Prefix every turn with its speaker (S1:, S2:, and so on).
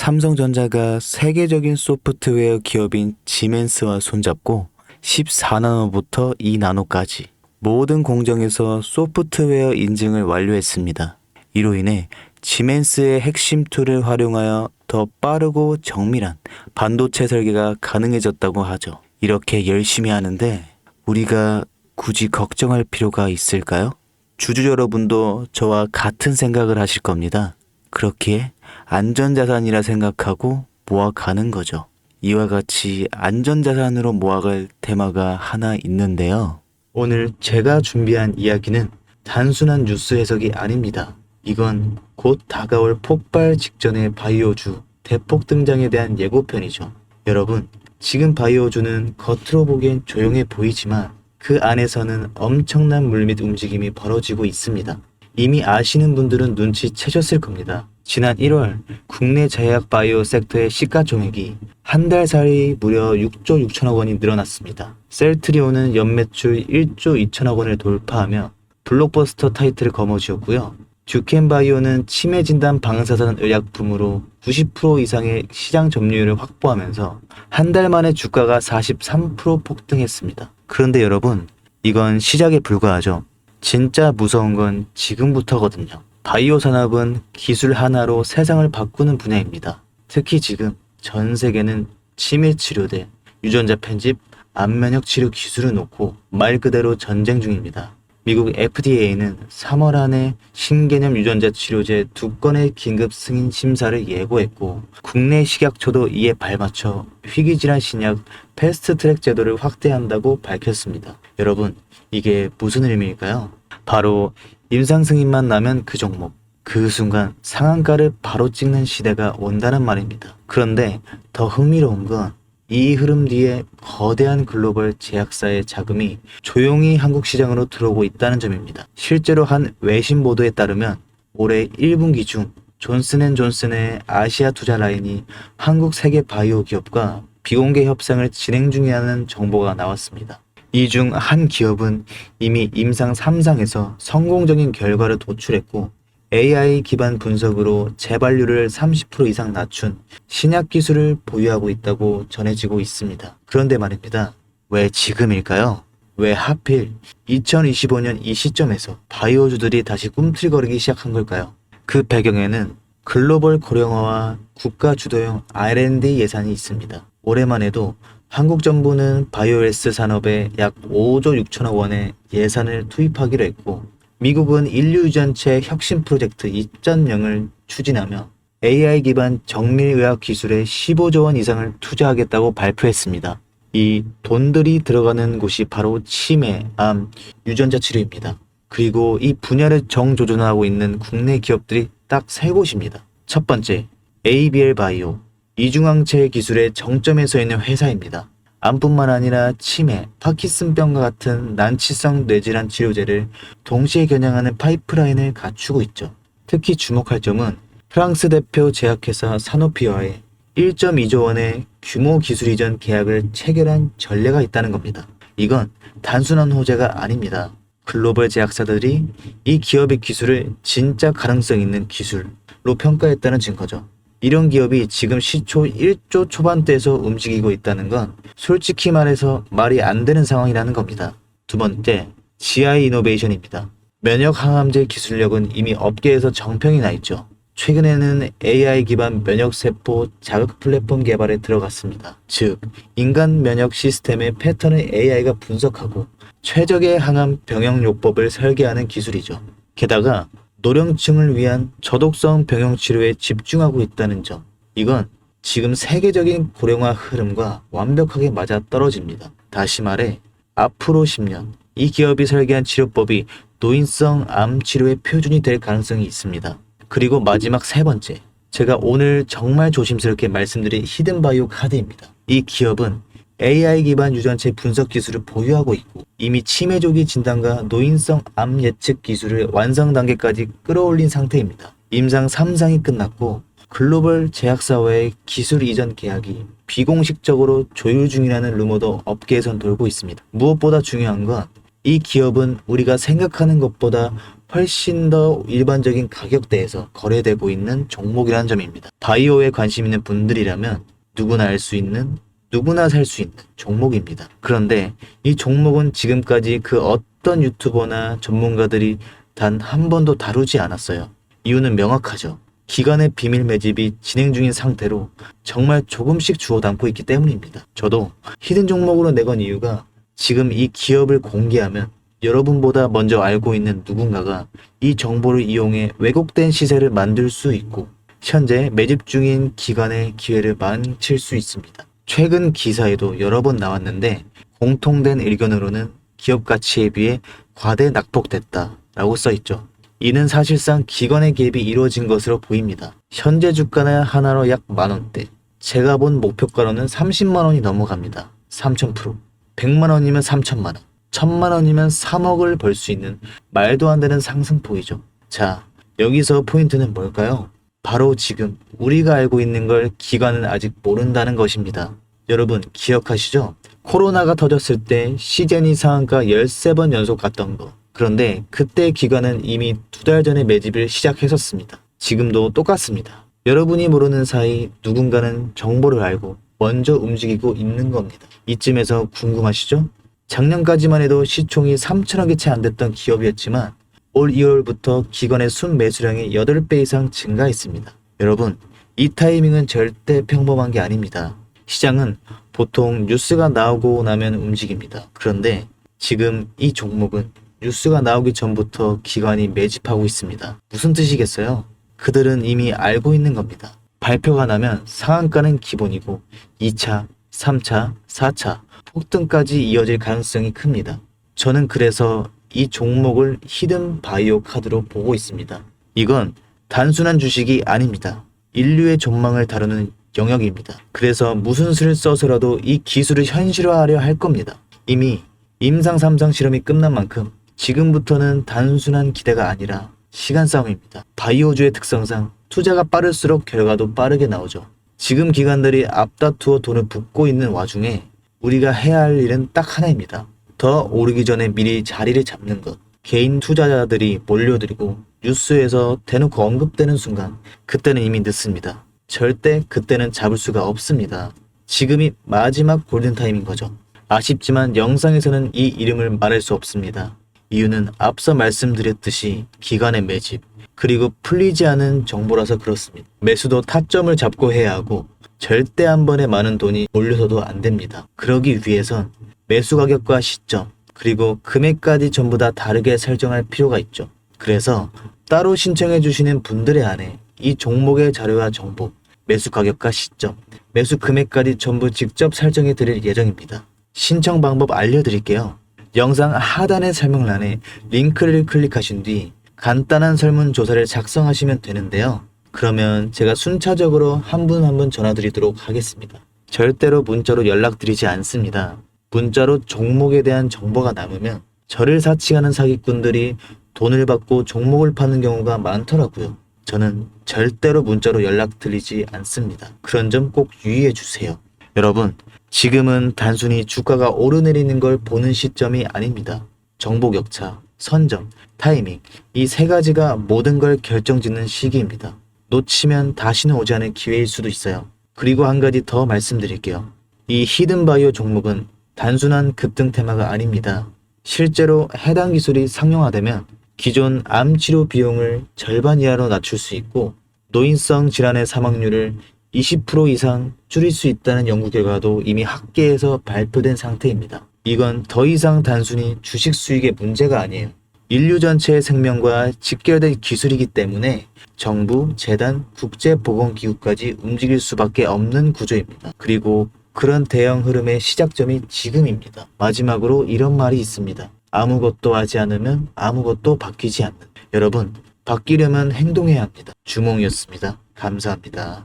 S1: 삼성전자가 세계적인 소프트웨어 기업인 지멘스와 손잡고 14나노부터 2나노까지 모든 공정에서 소프트웨어 인증을 완료했습니다. 이로 인해 지멘스의 핵심 툴을 활용하여 더 빠르고 정밀한 반도체 설계가 가능해졌다고 하죠. 이렇게 열심히 하는데 우리가 굳이 걱정할 필요가 있을까요? 주주 여러분도 저와 같은 생각을 하실 겁니다. 그렇기에 안전자산이라 생각하고 모아가는 거죠. 이와 같이 안전자산으로 모아갈 테마가 하나 있는데요. 오늘 제가 준비한 이야기는 단순한 뉴스 해석이 아닙니다. 이건 곧 다가올 폭발 직전의 바이오주 대폭 등장에 대한 예고편이죠. 여러분, 지금 바이오주는 겉으로 보기엔 조용해 보이지만 그 안에서는 엄청난 물밑 움직임이 벌어지고 있습니다. 이미 아시는 분들은 눈치채셨을 겁니다. 지난 1월 국내 제약 바이오 섹터의 시가총액이 한 달 사이 무려 6조 6천억 원이 늘어났습니다. 셀트리온은 연매출 1조 2천억 원을 돌파하며 블록버스터 타이틀을 거머쥐었고요. 듀켄바이오는 치매 진단 방사선 의약품으로 90% 이상의 시장 점유율을 확보하면서 한 달 만에 주가가 43% 폭등했습니다. 그런데 여러분, 이건 시작에 불과하죠. 진짜 무서운 건 지금부터거든요. 바이오 산업은 기술 하나로 세상을 바꾸는 분야입니다. 특히 지금 전 세계는 치매 치료대, 유전자 편집, 암면역 치료 기술을 놓고 말 그대로 전쟁 중입니다. 미국 FDA는 3월 안에 신개념 유전자 치료제 2건의 긴급 승인 심사를 예고했고 국내 식약처도 이에 발맞춰 희귀질환 신약 패스트트랙 제도를 확대한다고 밝혔습니다. 여러분, 이게 무슨 의미일까요? 바로 임상 승인만 나면 그 종목, 그 순간 상한가를 바로 찍는 시대가 온다는 말입니다. 그런데 더 흥미로운 건 이 흐름 뒤에 거대한 글로벌 제약사의 자금이 조용히 한국 시장으로 들어오고 있다는 점입니다. 실제로 한 외신 보도에 따르면 올해 1분기 중 존슨앤존슨의 아시아 투자 라인이 한국 세계 바이오 기업과 비공개 협상을 진행 중이라는 정보가 나왔습니다. 이 중 한 기업은 이미 임상 3상에서 성공적인 결과를 도출했고 AI 기반 분석으로 재발률을 30% 이상 낮춘 신약 기술을 보유하고 있다고 전해지고 있습니다. 그런데 말입니다. 왜 지금일까요? 왜 하필 2025년 이 시점에서 바이오주들이 다시 꿈틀거리기 시작한 걸까요? 그 배경에는 글로벌 고령화와 국가 주도형 R&D 예산이 있습니다. 올해만 해도 한국 정부는 바이오헬스 산업에 약 5조 6천억 원의 예산을 투입하기로 했고 미국은 인류유전체 혁신 프로젝트 2.0을 추진하며 AI 기반 정밀의학 기술에 15조 원 이상을 투자하겠다고 발표했습니다. 이 돈들이 들어가는 곳이 바로 치매, 암, 유전자 치료입니다. 그리고 이 분야를 정조준하고 있는 국내 기업들이 딱 세 곳입니다. 첫 번째, ABL 바이오, 이중항체 기술의 정점에 서 있는 회사입니다. 암뿐만 아니라 치매, 파킨슨병과 같은 난치성 뇌질환 치료제를 동시에 겨냥하는 파이프라인을 갖추고 있죠. 특히 주목할 점은 프랑스 대표 제약회사 사노피와의 1.2조 원의 규모 기술 이전 계약을 체결한 전례가 있다는 겁니다. 이건 단순한 호재가 아닙니다. 글로벌 제약사들이 이 기업의 기술을 진짜 가능성 있는 기술로 평가했다는 증거죠. 이런 기업이 지금 시초 1조 초반대에서 움직이고 있다는 건 솔직히 말해서 말이 안 되는 상황이라는 겁니다. 두 번째, GI 이노베이션입니다. 면역 항암제 기술력은 이미 업계에서 정평이 나 있죠. 최근에는 AI 기반 면역세포 자극 플랫폼 개발에 들어갔습니다. 즉, 인간 면역 시스템의 패턴을 AI가 분석하고 최적의 항암 병용요법을 설계하는 기술이죠. 게다가 노령층을 위한 저독성 병용 치료에 집중하고 있다는 점, 이건 지금 세계적인 고령화 흐름과 완벽하게 맞아 떨어집니다. 다시 말해 앞으로 10년 이 기업이 설계한 치료법이 노인성 암 치료의 표준이 될 가능성이 있습니다. 그리고 마지막 세 번째, 제가 오늘 정말 조심스럽게 말씀드린 히든바이오 카드입니다. 이 기업은 AI 기반 유전체 분석 기술을 보유하고 있고 이미 치매 조기 진단과 노인성 암 예측 기술을 완성 단계까지 끌어올린 상태입니다. 임상 3상이 끝났고 글로벌 제약사와의 기술 이전 계약이 비공식적으로 조율 중이라는 루머도 업계에선 돌고 있습니다. 무엇보다 중요한 건 이 기업은 우리가 생각하는 것보다 훨씬 더 일반적인 가격대에서 거래되고 있는 종목이라는 점입니다. 바이오에 관심 있는 분들이라면 누구나 알 수 있는, 누구나 살 수 있는 종목입니다. 그런데 이 종목은 지금까지 그 어떤 유튜버나 전문가들이 단 한 번도 다루지 않았어요. 이유는 명확하죠. 기관의 비밀 매집이 진행 중인 상태로 정말 조금씩 주워 담고 있기 때문입니다. 저도 히든 종목으로 내건 이유가 지금 이 기업을 공개하면 여러분보다 먼저 알고 있는 누군가가 이 정보를 이용해 왜곡된 시세를 만들 수 있고 현재 매집 중인 기관의 기회를 망칠 수 있습니다. 최근 기사에도 여러 번 나왔는데 공통된 의견으로는 기업 가치에 비해 과대 낙폭됐다 라고 써있죠. 이는 사실상 기관의 개입이 이루어진 것으로 보입니다. 현재 주가는 하나로 약 만원대, 제가 본 목표가로는 30만원이 넘어갑니다. 3000%. 100만원이면 3천만원, 1000만원이면 3억을 벌 수 있는 말도 안 되는 상승폭이죠. 자, 여기서 포인트는 뭘까요? 바로 지금 우리가 알고 있는 걸 기관은 아직 모른다는 것입니다. 여러분 기억하시죠? 코로나가 터졌을 때 시제니 상한가 13번 연속 갔던 거. 그런데 그때 기관은 이미 2달 전에 매집을 시작했었습니다. 지금도 똑같습니다. 여러분이 모르는 사이 누군가는 정보를 알고 먼저 움직이고 있는 겁니다. 이쯤에서 궁금하시죠? 작년까지만 해도 시총이 3천억이 채 안 됐던 기업이었지만 올 2월부터 기관의 순매수량이 8배 이상 증가했습니다. 여러분, 이 타이밍은 절대 평범한 게 아닙니다. 시장은 보통 뉴스가 나오고 나면 움직입니다. 그런데 지금 이 종목은 뉴스가 나오기 전부터 기관이 매집하고 있습니다. 무슨 뜻이겠어요? 그들은 이미 알고 있는 겁니다. 발표가 나면 상한가는 기본이고 2차, 3차, 4차 폭등까지 이어질 가능성이 큽니다. 저는 그래서 이 종목을 히든 바이오 카드로 보고 있습니다. 이건 단순한 주식이 아닙니다. 인류의 전망을 다루는 영역입니다. 그래서 무슨 수를 써서라도 이 기술을 현실화하려 할 겁니다. 이미 임상 3상 실험이 끝난 만큼 지금부터는 단순한 기대가 아니라 시간 싸움입니다. 바이오주의 특성상 투자가 빠를수록 결과도 빠르게 나오죠. 지금 기관들이 앞다투어 돈을 붓고 있는 와중에 우리가 해야 할 일은 딱 하나입니다. 더 오르기 전에 미리 자리를 잡는 것. 개인 투자자들이 몰려들고 뉴스에서 대놓고 언급되는 순간 그때는 이미 늦습니다. 절대 그때는 잡을 수가 없습니다. 지금이 마지막 골든타임인 거죠. 아쉽지만 영상에서는 이 이름을 말할 수 없습니다. 이유는 앞서 말씀드렸듯이 기관의 매집, 그리고 풀리지 않은 정보라서 그렇습니다. 매수도 타점을 잡고 해야 하고 절대 한 번에 많은 돈이 몰려서도 안 됩니다. 그러기 위해선 매수 가격과 시점, 그리고 금액까지 전부 다 다르게 설정할 필요가 있죠. 그래서 따로 신청해 주시는 분들의 안에 이 종목의 자료와 정보, 매수 가격과 시점, 매수 금액까지 전부 직접 설정해 드릴 예정입니다. 신청 방법 알려드릴게요. 영상 하단의 설명란에 링크를 클릭하신 뒤 간단한 설문조사를 작성하시면 되는데요. 그러면 제가 순차적으로 한 분 한 분 전화드리도록 하겠습니다. 절대로 문자로 연락드리지 않습니다. 문자로 종목에 대한 정보가 남으면 저를 사칭하는 사기꾼들이 돈을 받고 종목을 파는 경우가 많더라고요. 저는 절대로 문자로 연락드리지 않습니다. 그런 점 꼭 유의해 주세요. 여러분, 지금은 단순히 주가가 오르내리는 걸 보는 시점이 아닙니다. 정보 격차, 선점, 타이밍, 이 세 가지가 모든 걸 결정짓는 시기입니다. 놓치면 다시는 오지 않을 기회일 수도 있어요. 그리고 한 가지 더 말씀드릴게요. 이 히든바이오 종목은 단순한 급등 테마가 아닙니다. 실제로 해당 기술이 상용화되면 기존 암 치료 비용을 절반 이하로 낮출 수 있고 노인성 질환의 사망률을 20% 이상 줄일 수 있다는 연구 결과도 이미 학계에서 발표된 상태입니다. 이건 더 이상 단순히 주식 수익의 문제가 아니에요. 인류 전체의 생명과 직결된 기술이기 때문에 정부, 재단, 국제보건기구까지 움직일 수밖에 없는 구조입니다. 그리고 그런 대형 흐름의 시작점이 지금입니다. 마지막으로 이런 말이 있습니다. 아무것도 하지 않으면 아무것도 바뀌지 않는. 여러분, 바뀌려면 행동해야 합니다. 주몽이었습니다. 감사합니다.